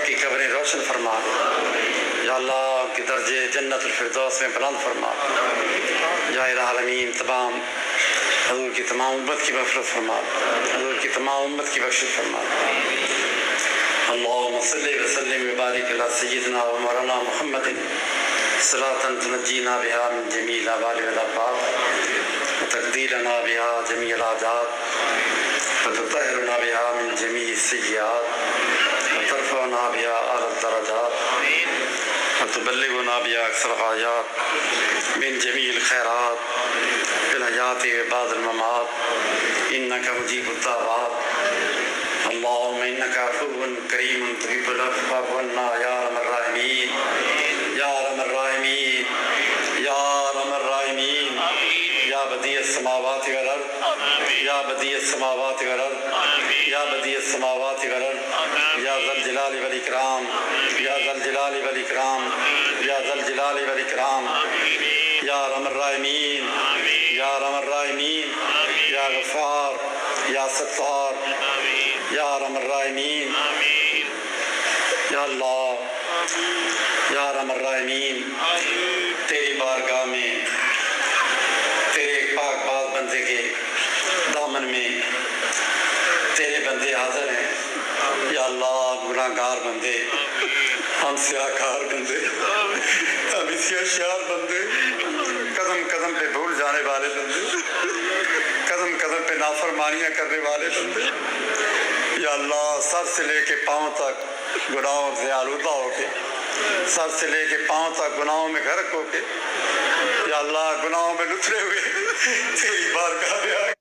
کی قبریں روشن فرما، یا اللہ ان کے درجے جنت الفردوس میں بلند فرما، یا العالمین تمام حضور کی تمام امت کی مغفرت فرما، حضور کی تمام امت کی بخشش فرما۔ اللہم صلی وسلم وبارک علی سیدنا و مولانا محمد صلاۃ تنجینا بها من جمیع الاحوال والآفات وتقضی لنا بها جمیع الحاجات وتطہرنا بها من جمیع السیئات وترفعنا بها اعلی الدرجات وتبلغنا بها اقصى الغایات من جمیع الخیرات فی الحیات و بعد الممات انک مجیب الدعوات اللہم انک عفو کریم تحب العفو فاعف عنا یا ارحم الراحمین یا ارحم الراحمین یا ارحم الراحمین یا بدیع السماوات والارض یا بدیع السماوات والارض یا بدیع السماوات والارض یا ذا الجلال والاکرام یا ذا الجلال والاکرام یا ذا الجلال والاکرام یا ارحم الراحمین یا ارحم الراحمین یا غفار یا ستار یا ارحم الراحمین یا اللہ یا ارحم الراحمین، تیری بارگاہ میں تیرے پاک باز بندے کے دامن میں تیرے بندے حاضر ہیں۔ یا اللہ گناہ گار بندے، ہم سیاہکار بندے، ہم ہوشیار بندے، قدم قدم پہ بھول جانے والے بندے، قدم قدم پہ نافرمانیاں کرنے والے بندے، یا اللہ سر سے لے کے پاؤں تک گناہوں سے آلودہ ہو کے، سر سے لے کے پاؤں تک گناہوں میں غرق ہو کے، یا اللہ گناہوں میں لتھڑے ہوئے تیری بارگاہ میں آ